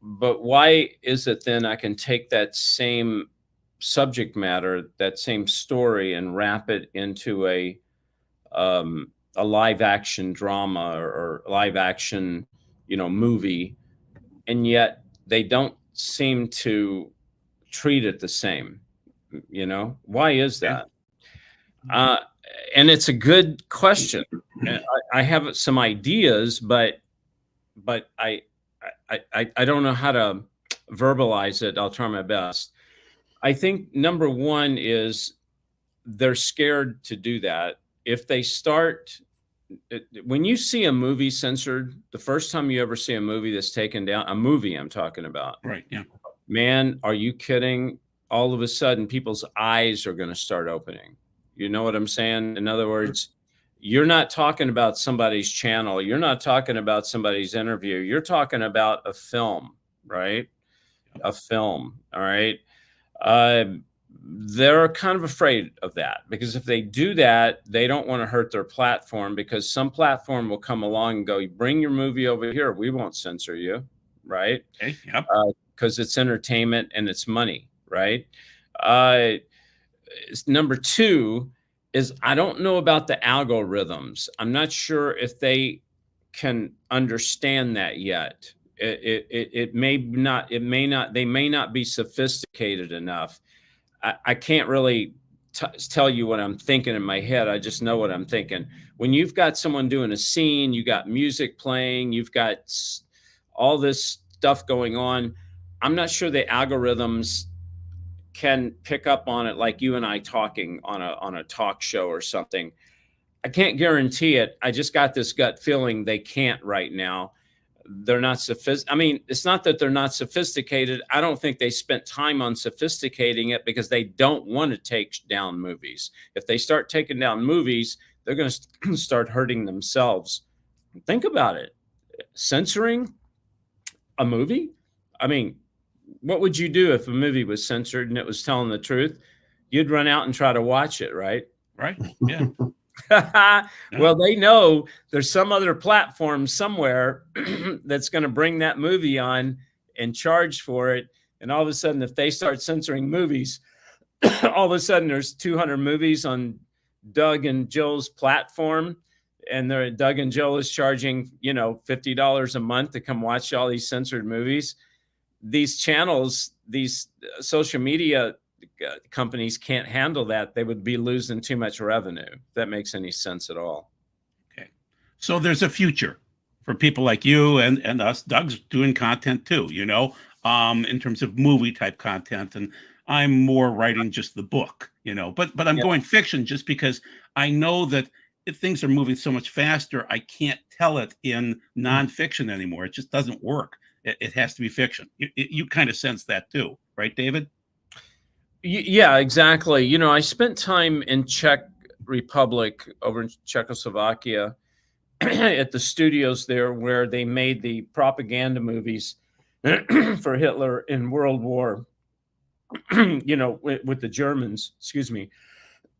But why is it then I can take that same subject matter, that same story, and wrap it into a live action drama or live action, movie, and yet they don't seem to treat it the same? Why is that? And it's a good question. I have some ideas, but I don't know how to verbalize it. I'll try my best. I think number one is they're scared to do that. If they start, when you see a movie censored, the first time you ever see a movie that's taken down, a movie I'm talking about, right? Yeah. Man, are you kidding? All of a sudden, people's eyes are going to start opening. You know what I'm saying? In other words, you're not talking about somebody's channel. You're not talking about somebody's interview. You're talking about a film, right? A film. All right. They're kind of afraid of that, because if they do that, they don't want to hurt their platform, because some platform will come along and go, bring your movie over here. We won't censor you. Right. Okay. Yep. Because it's entertainment and it's money. Right. Number two is, I don't know about the algorithms. I'm not sure if they can understand that yet. It may not, they may not be sophisticated enough. I can't really tell you what I'm thinking in my head. I just know what I'm thinking. When you've got someone doing a scene, you got music playing, you've got all this stuff going on. I'm not sure the algorithms can pick up on it like you and I talking on a talk show or something. I can't guarantee it. I just got this gut feeling they can't right now. They're not sophisticated. I mean, it's not that they're not sophisticated. I don't think they spent time on sophisticating it because they don't want to take down movies. If they start taking down movies, they're going to start hurting themselves. Think about it. Censoring a movie? I mean, what would you do if a movie was censored and it was telling the truth? You'd run out and try to watch it, right? Right. Yeah. Well, they know there's some other platform somewhere that's going to bring that movie on and charge for it. And all of a sudden, if they start censoring movies, all of a sudden there's 200 movies on Doug and Joel's platform. And Doug and Joel is charging, $50 a month to come watch all these censored movies. These channels, these social media companies can't handle that. They would be losing too much revenue. If that makes any sense at all. Okay. So there's a future for people like you and us. Doug's doing content too, in terms of movie type content. And I'm more writing just the book, but I'm going fiction just because I know that if things are moving so much faster, I can't tell it in nonfiction anymore. It just doesn't work. It has to be fiction. You kind of sense that too, right, David? Yeah, exactly. I spent time in Czech Republic, over in Czechoslovakia, at the studios there where they made the propaganda movies for Hitler in World War, with the Germans, excuse me.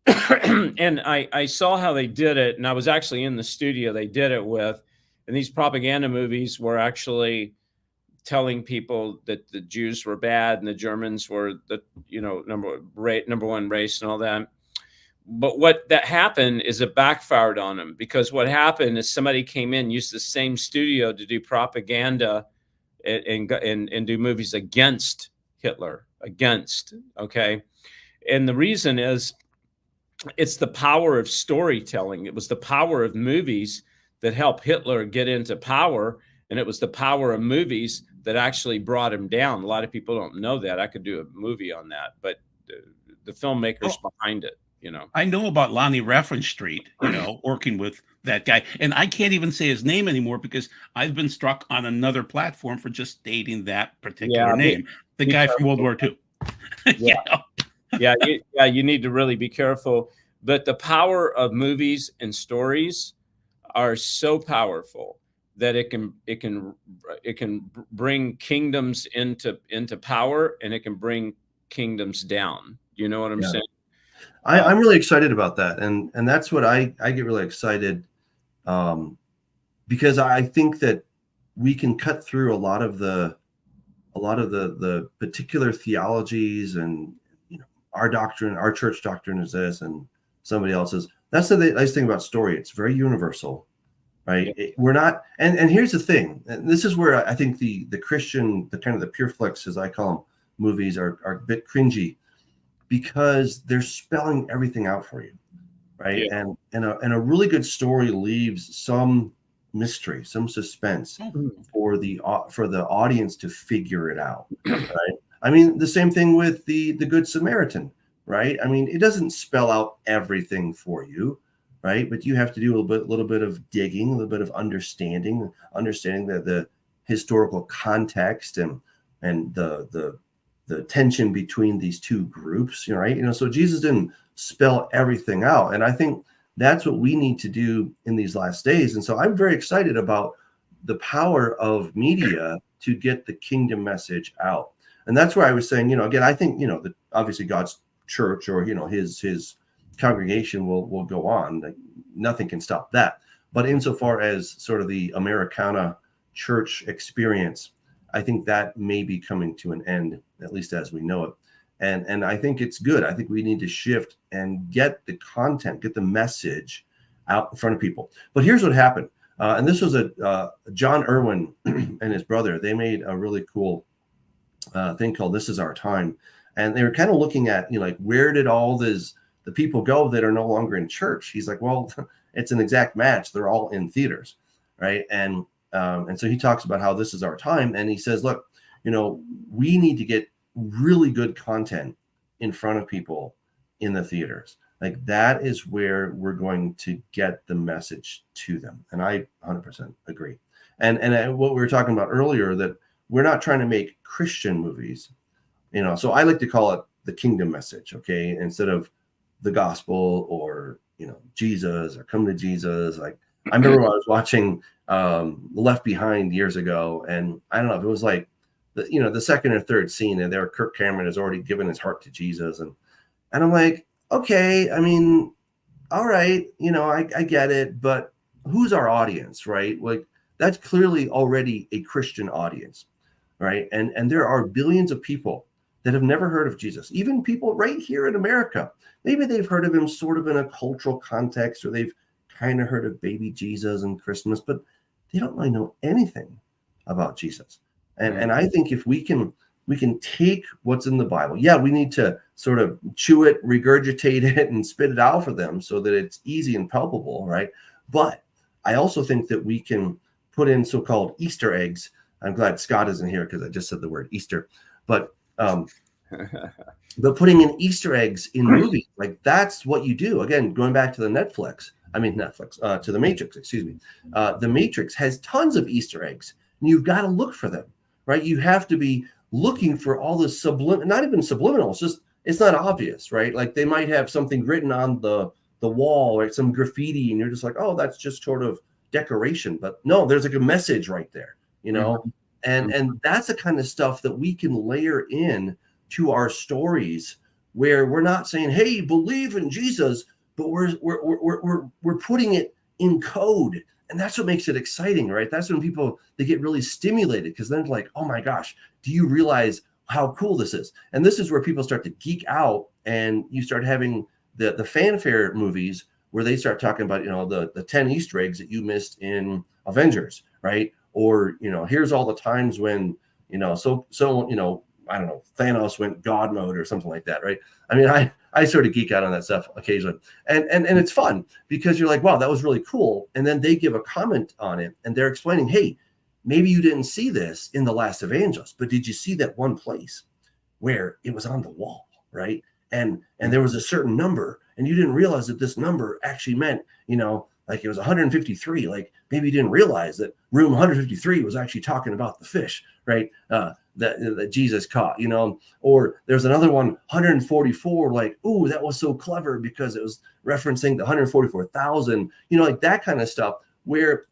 And I saw how they did it, and I was actually in the studio they did it with. And these propaganda movies were actually telling people that the Jews were bad and the Germans were the number one race and all that. But what that happened is it backfired on them, because what happened is somebody came in, used the same studio to do propaganda and do movies against Hitler, okay? And the reason is it's the power of storytelling. It was the power of movies that helped Hitler get into power, and it was the power of movies that actually brought him down. A lot of people don't know that. I could do a movie on that, but the filmmakers behind it, I know about Lonnie Riefenstahl, working with that guy. And I can't even say his name anymore because I've been struck on another platform for just stating that particular name. The guy from World War II. You need to really be careful. But the power of movies and stories are so powerful that it can bring kingdoms into power, and it can bring kingdoms down. You know what I'm saying? I'm really excited about that, and that's what I get really excited, because I think that we can cut through a lot of the particular theologies, and our doctrine, our church doctrine is this, and somebody else's. That's the nice thing about story; it's very universal. Right. We're not. And here's the thing. And this is where I think the Christian, the kind of the pure flicks, as I call them, movies are a bit cringy, because they're spelling everything out for you. Right. Yeah. And a really good story leaves some mystery, some suspense for the audience to figure it out. Right. I mean, the same thing with the Good Samaritan. Right. I mean, it doesn't spell out everything for you. Right, but you have to do a little bit of digging, a little bit of understanding the historical context and the tension between these two groups. Right, so Jesus didn't spell everything out, and I think that's what we need to do in these last days. And so I'm very excited about the power of media to get the kingdom message out, and that's where I was saying, again, I think that obviously God's church, or his congregation will go on. Like, nothing can stop that. But insofar as sort of the Americana church experience, I think that may be coming to an end, at least as we know it. And I think it's good. I think we need to shift and get the content, get the message out in front of people. But here's what happened. And this was a John Irwin and his brother. They made a really cool thing called "This Is Our Time," and they were kind of looking at, you know, like, where did all the people go that are no longer in church? He's like, well, it's an exact match. They're all in theaters, right? And so he talks about how this is our time, and he says, look, you know, we need to get really good content in front of people in the theaters. Like, that is where we're going to get the message to them. And I 100% agree. And what we were talking about earlier, that we're not trying to make Christian movies, you know, so I like to call it the kingdom message, okay, instead of the gospel, or, you know, Jesus, or come to Jesus. Like, I remember when I was watching Left Behind years ago, and I don't know if it was like the second or third scene, and there Kirk Cameron has already given his heart to Jesus, and I'm like, okay, I mean, all right, you know, I get it, but who's our audience, right? Like, that's clearly already a Christian audience, right? And there are billions of people that have never heard of Jesus, even people right here in America. Maybe they've heard of him sort of in a cultural context, or they've kind of heard of baby Jesus and Christmas, but they don't really know anything about Jesus. And I think if we can take what's in the Bible. Yeah, we need to sort of chew it, regurgitate it, and spit it out for them so that it's easy and palpable, right? But I also think that we can put in so-called Easter eggs. I'm glad Scott isn't here because I just said the word Easter. But putting in Easter eggs in movies, like, that's what you do. Again, going back to the to the Matrix, excuse me. The Matrix has tons of Easter eggs, and you've got to look for them, right? You have to be looking for all the not even subliminal, it's not obvious, right? Like, they might have something written on the wall, right? Some graffiti, and you're just like, oh, that's just sort of decoration. But no, there's like a message right there, you know? Mm-hmm. And that's the kind of stuff that we can layer in to our stories, where we're not saying, hey, believe in Jesus, but we're putting it in code. And that's what makes it exciting, right? That's when they get really stimulated, because then it's like, oh my gosh, do you realize how cool this is? And this is where people start to geek out, and you start having the fanfare movies where they start talking about, you know, the 10 Easter eggs that you missed in Avengers, right? Or, you know, here's all the times when, you know, you know, I don't know, Thanos went God mode or something like that, right? I mean, I sort of geek out on that stuff occasionally. And it's fun, because you're like, wow, that was really cool. And then they give a comment on it, and they're explaining, hey, maybe you didn't see this in The Last Evangelist, but did you see that one place where it was on the wall, right? And there was a certain number, and you didn't realize that this number actually meant, you know, like, it was 153. Like, maybe you didn't realize that room 153 was actually talking about the fish, right? That Jesus caught, you know. Or there's another one, 144, like, ooh, that was so clever because it was referencing the 144,000, you know, like that kind of stuff, where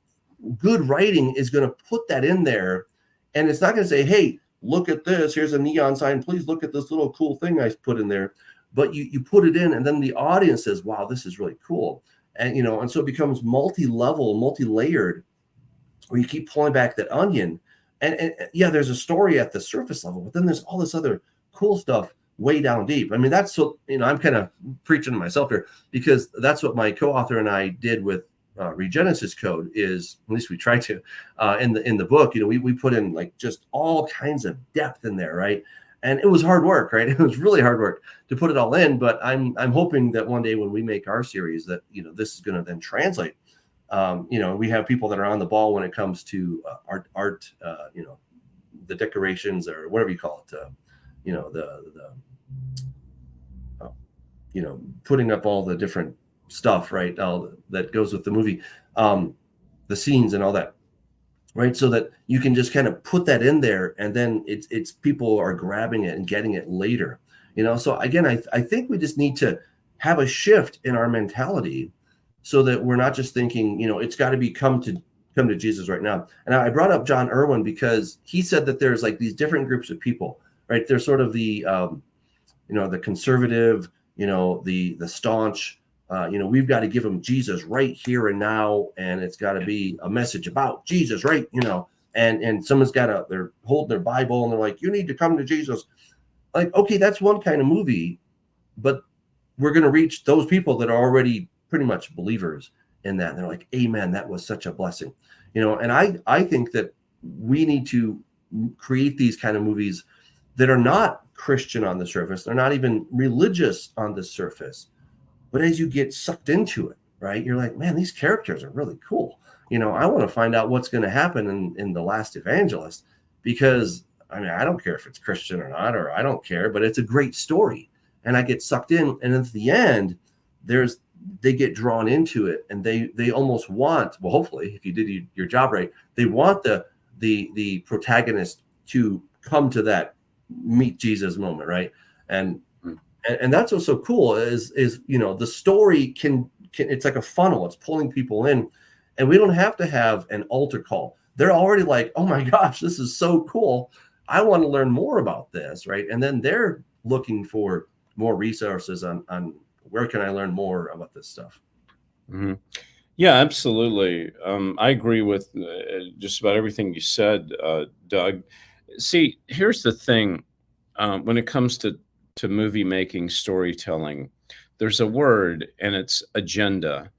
good writing is going to put that in there. And it's not going to say, hey, look at this, here's a neon sign, please look at this little cool thing I put in there. But you put it in, and then the audience says, wow, this is really cool. And, you know, and so it becomes multi-level, multi-layered, where you keep pulling back that onion. And yeah, there's a story at the surface level, but then there's all this other cool stuff way down deep. I mean, that's what, you know, I'm kind of preaching to myself here, because that's what my co-author and I did with Regenesis Code, is, at least we try to, in the book, you know, we put in like just all kinds of depth in there, right? And it was hard work, right? It was really hard work to put it all in. But I'm hoping that one day when we make our series, that, you know, this is going to then translate. You know, we have people that are on the ball when it comes to art, you know, the decorations, or whatever you call it, you know, you know, putting up all the different stuff, right? All that goes with the movie, the scenes and all that, right? So that you can just kind of put that in there, and then it's people are grabbing it and getting it later, you know? So again, I think we just need to have a shift in our mentality, so that we're not just thinking, you know, it's got to be come to Jesus right now. And I brought up John Irwin because he said that there's like these different groups of people, right? There's sort of the, you know, the conservative, you know, the staunch, you know, we've got to give them Jesus right here and now, and it's got to be a message about Jesus, right? You know, and someone's they're holding their Bible, and they're like, you need to come to Jesus. Like, okay, that's one kind of movie, but we're going to reach those people that are already pretty much believers in that. And they're like, amen, that was such a blessing. And I think that we need to create these kind of movies that are not Christian on the surface. They're not even religious on the surface. But as you get sucked into it, right, you're like, man, these characters are really cool. I want to find out what's going to happen in The Last Evangelist, because I don't care if it's Christian or not, or I don't care, but it's a great story. And I get sucked in. And at the end, they get drawn into it, and they almost want, well, hopefully, if you did your job right, they want the protagonist to come to that meet Jesus moment, right? And that's what's so cool is the story can it's like a funnel. It's pulling people in, and we don't have to have an altar call. They're already like, oh my gosh, this is so cool. I want to learn more about this, right? And then they're looking for more resources on where can I learn more about this stuff. Mm-hmm. Yeah, absolutely. I agree with just about everything you said, Doug. See, here's the thing. When it comes to movie making, storytelling, there's a word, and it's agenda.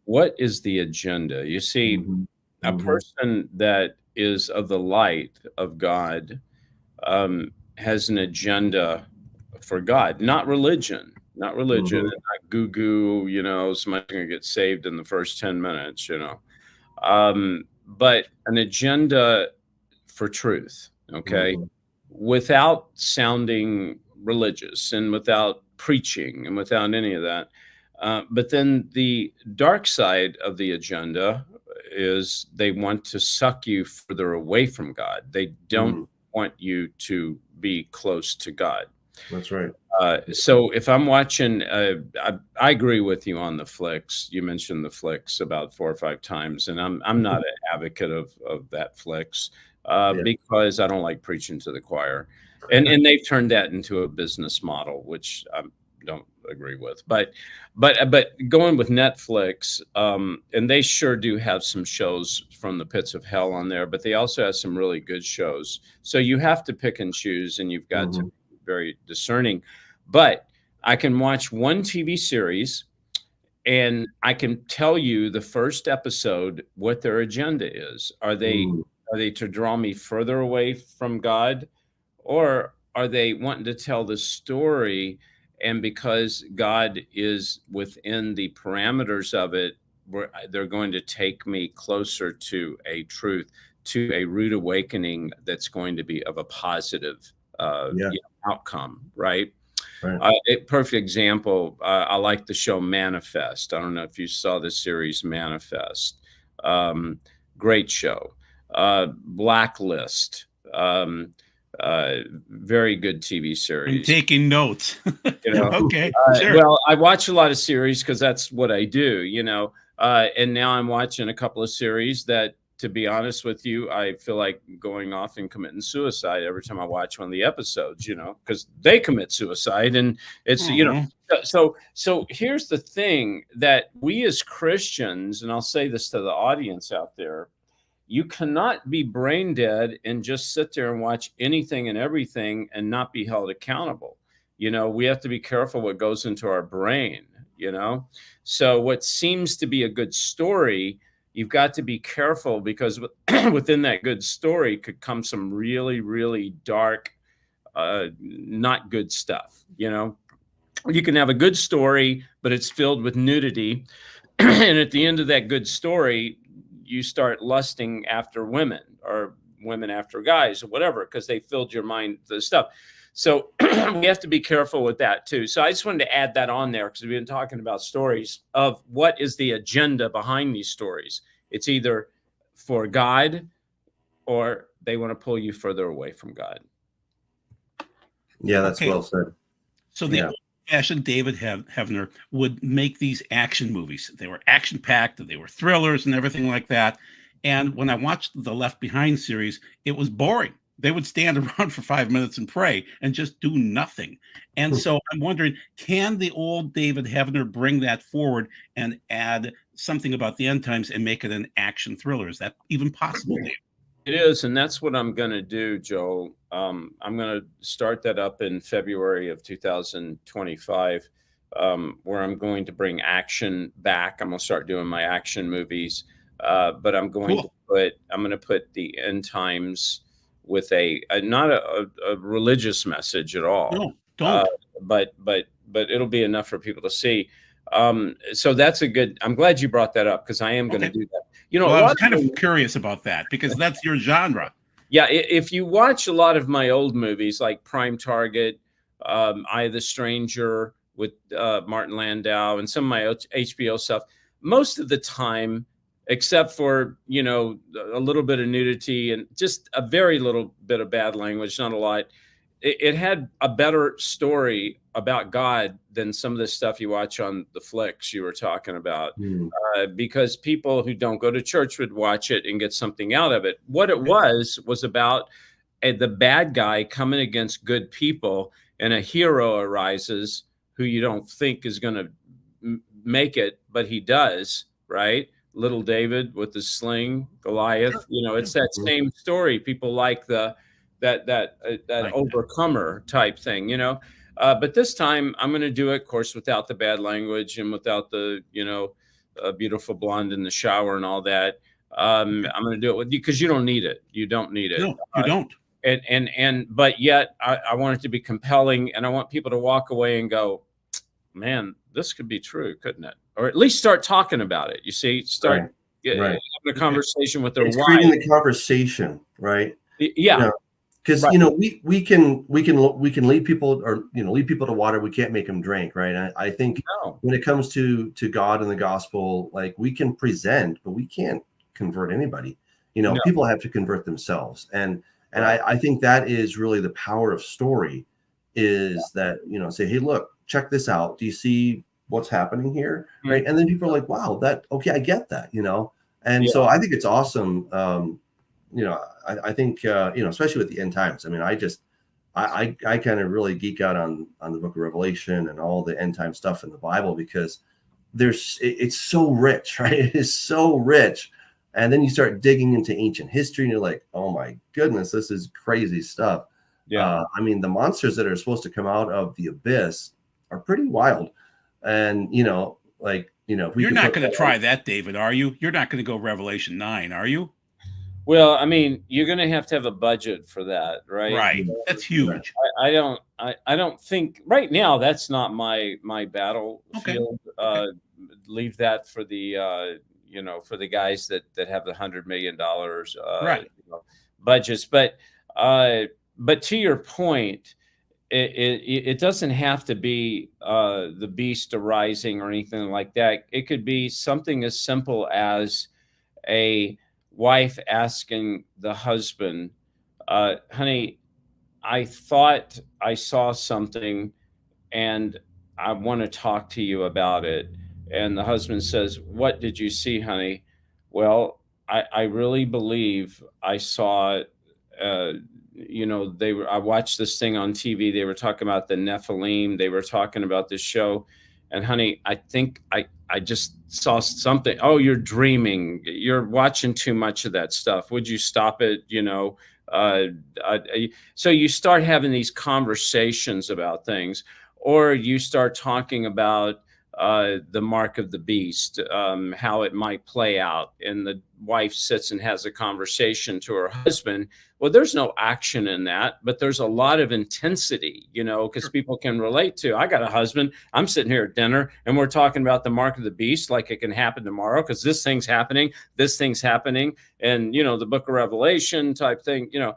What is the agenda? You see, a person that is of the light of God has an agenda for God, not religion. Not religion, and not goo-goo, somebody's going to get saved in the first 10 minutes, but an agenda for truth, okay? Without sounding religious and without preaching and without any of that. But then the dark side of the agenda is they want to suck you further away from God. They don't want you to be close to God. That's right. So if I'm watching, I agree with you on the flicks. You mentioned the flicks about 4 or 5 times, and I'm not an advocate of that flicks because I don't like preaching to the choir, and they've turned that into a business model, which I don't agree with. But going with Netflix, and they sure do have some shows from the pits of hell on there, but they also have some really good shows. So you have to pick and choose, and you've got to be very discerning. But I can watch one TV series and I can tell you the first episode what their agenda is. Are they to draw me further away from God, or are they wanting to tell the story, and because God is within the parameters of it, they're going to take me closer to a truth, to a rude awakening that's going to be of a positive outcome, right? A perfect example, I like the show Manifest. I don't know if you saw the series Manifest. Great show. Blacklist. Very good TV series. I'm taking notes. Okay, sure. Well, I watch a lot of series because that's what I do, and now I'm watching a couple of series that, to be honest with you, I feel like going off and committing suicide every time I watch one of the episodes, because they commit suicide, and it's, so here's the thing that we as Christians, and I'll say this to the audience out there, you cannot be brain dead and just sit there and watch anything and everything and not be held accountable. We have to be careful what goes into our brain, So what seems to be a good story, you've got to be careful, because within that good story could come some really, really dark, not good stuff. You can have a good story, but it's filled with nudity. And at the end of that good story, you start lusting after women, or women after guys, or whatever, because they filled your mind with the stuff. So we have to be careful with that too. So I just wanted to add that on there, because we've been talking about stories of what is the agenda behind these stories. It's either for God, or they want to pull you further away from God. Yeah, that's well said. So the old-fashioned David Heavener would make these action movies. They were action-packed, they were thrillers and everything like that. And when I watched the Left Behind series, it was boring. They would stand around for 5 minutes and pray and just do nothing. And so I'm wondering, can the old David Heavener bring that forward and add something about the end times and make it an action thriller? Is that even possible, Dave? It is, and that's what I'm going to do, Joel. I'm going to start that up in February of 2025. where I'm going to bring action back. I'm going to start doing my action movies, but I'm going Cool. to put the end times with not a religious message at all. No, Uh, don't. but it'll be enough for people to see. So that's I'm glad you brought that up, because I am going to Okay. do that. You know, Well, a I was lot kind of of curious about that because that's your genre. yeah, if you watch a lot of my old movies like Prime Target, Eye of the Stranger with Martin Landau, and some of my HBO stuff, most of the time, except for, you know, a little bit of nudity and just a very little bit of bad language, not a lot, it had a better story about God than some of the stuff you watch on the flicks you were talking about. Mm. Because people who don't go to church would watch it and get something out of it. What it was about the bad guy coming against good people, and a hero arises who you don't think is going to make it, but he does, right? Little David with the sling, Goliath. Sure. You know, it's that same story. People like that Like overcomer type thing, you know. But this time I'm going to do it, of course, without the bad language and without the, you know, beautiful blonde in the shower and all that. I'm going to do it with you because you don't need it. You don't need it. No, you don't. But yet I want it to be compelling, and I want people to walk away and go, man, this could be true, couldn't it? Or at least start talking about it. You see, start having a conversation with their wife. Creating the conversation, right? Yeah. Because you know, we can lead people, or lead people to water. We can't make them drink, right? I think when it comes to God and the gospel, like, we can present, but we can't convert anybody. You know, people have to convert themselves, and I think that is really the power of story, is that, you know, say, hey, look, check this out. Do you see what's happening here, right? And then people are like, wow, okay, I get that, you know. And so I think it's awesome. You know, I think, you know, especially with the end times. I mean, I kind of really geek out on the book of Revelation and all the end time stuff in the Bible, because it's so rich, right? It is so rich. And then you start digging into ancient history and you're like, oh my goodness, this is crazy stuff. Yeah. I mean, the monsters that are supposed to come out of the abyss are pretty wild. And, you know, like, you know, you're not going to try that, David, are you? You're not going to go Revelation 9, are you? Well, I mean, you're going to have a budget for that, right? Right. That's huge. I don't think right now that's not my battlefield. Okay. Leave that for the you know, for the guys that have the $100 million right. You know, budgets. But to your point, it doesn't have to be the beast arising or anything like that. It could be something as simple as a wife asking the husband, honey, I thought I saw something and I want to talk to you about it. And the husband says, what did you see, honey? Well, I really believe I saw, you know, I watched this thing on TV. They were talking about the Nephilim. They were talking about this show. And honey, I think I just saw something. Oh, you're dreaming. You're watching too much of that stuff. Would you stop it? You know, so you start having these conversations about things, or you start talking about the mark of the beast, how it might play out. And the wife sits and has a conversation to her husband. Well, there's no action in that, but there's a lot of intensity, you know, because people can relate to. I got a husband. I'm sitting here at dinner and we're talking about the mark of the beast, like it can happen tomorrow because this thing's happening. And, you know, the book of Revelation type thing, you know.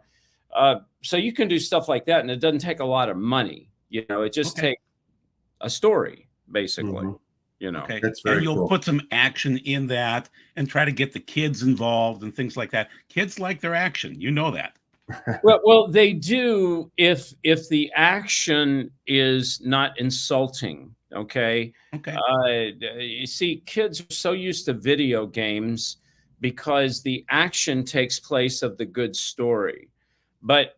So you can do stuff like that. And it doesn't take a lot of money. You know, it just takes a story, basically. You know, that's very and you'll cool. put some action in that and try to get the kids involved and things like that. Kids like their action, you know that. well, they do if the action is not insulting. Okay. You see, kids are so used to video games because the action takes place of the good story. But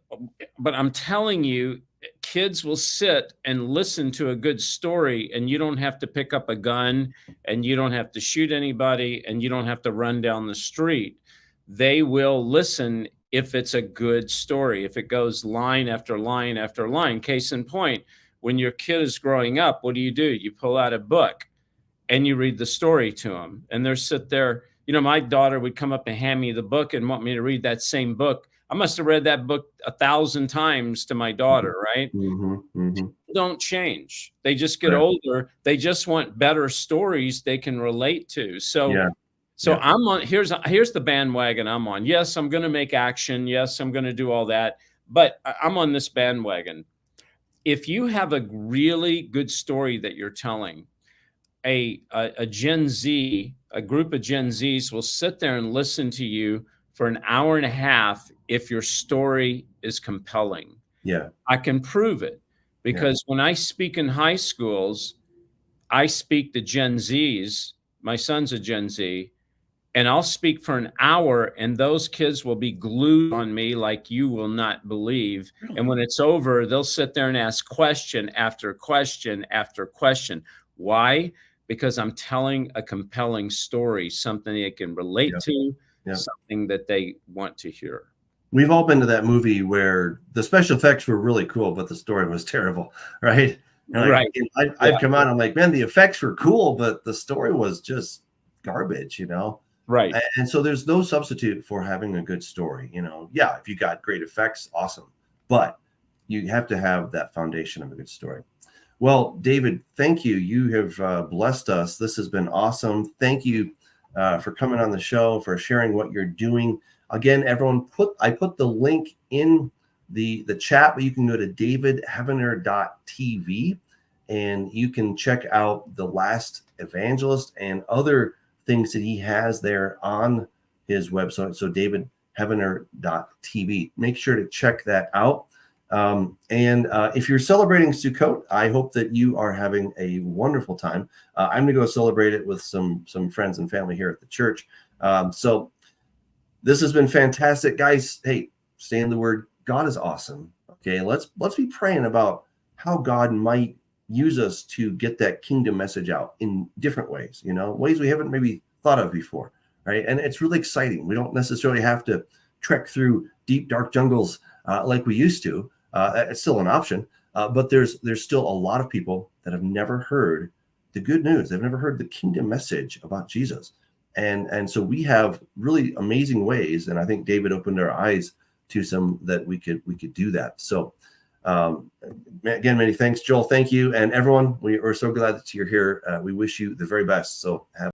I'm telling you, kids will sit and listen to a good story, and you don't have to pick up a gun, and you don't have to shoot anybody, and you don't have to run down the street. They will listen if it's a good story, if it goes line after line after line. Case in point, when your kid is growing up, what do? You pull out a book and you read the story to them, and they're sit there. You know, my daughter would come up and hand me the book and want me to read that same book. I must have read that book 1,000 times to my daughter, right? Don't change. They just get older. They just want better stories they can relate to. So, I'm on, here's the bandwagon I'm on. Yes, I'm going to make action. Yes, I'm going to do all that, but I'm on this bandwagon. If you have a really good story that you're telling, a Gen Z, a group of Gen Zs will sit there and listen to you for an hour and a half if your story is compelling. Yeah. I can prove it because when I speak in high schools, I speak to Gen Zs. My son's a Gen Z, and I'll speak for an hour, and those kids will be glued on me like you will not believe. And when it's over, they'll sit there and ask question after question after question. Why? Because I'm telling a compelling story, something they can relate to, something that they want to hear. We've all been to that movie where the special effects were really cool, but the story was terrible, right? Right. I've come out, I'm like, man, the effects were cool, but the story was just garbage, you know? Right. And so there's no substitute for having a good story, you know? Yeah, if you got great effects, awesome. But you have to have that foundation of a good story. Well, David, thank you. You have blessed us. This has been awesome. Thank you for coming on the show, for sharing what you're doing. Again, everyone, I put the link in the chat, but you can go to davidheavener.tv and you can check out The Last Evangelist and other things that he has there on his website. So davidheavener.tv. Make sure to check that out. And if you're celebrating Sukkot, I hope that you are having a wonderful time. I'm going to go celebrate it with some friends and family here at the church. So this has been fantastic, guys. Hey, stay in the word. God is awesome. Okay, let's be praying about how God might use us to get that kingdom message out in different ways, you know, ways we haven't maybe thought of before, right? And it's really exciting. We don't necessarily have to trek through deep, dark jungles like we used to. It's still an option, but there's still a lot of people that have never heard the good news. They've never heard the kingdom message about Jesus. And so we have really amazing ways. And I think David opened our eyes to some that we could do that. So again, many thanks, Joel. Thank you. And everyone, we are so glad that you're here. We wish you the very best. So have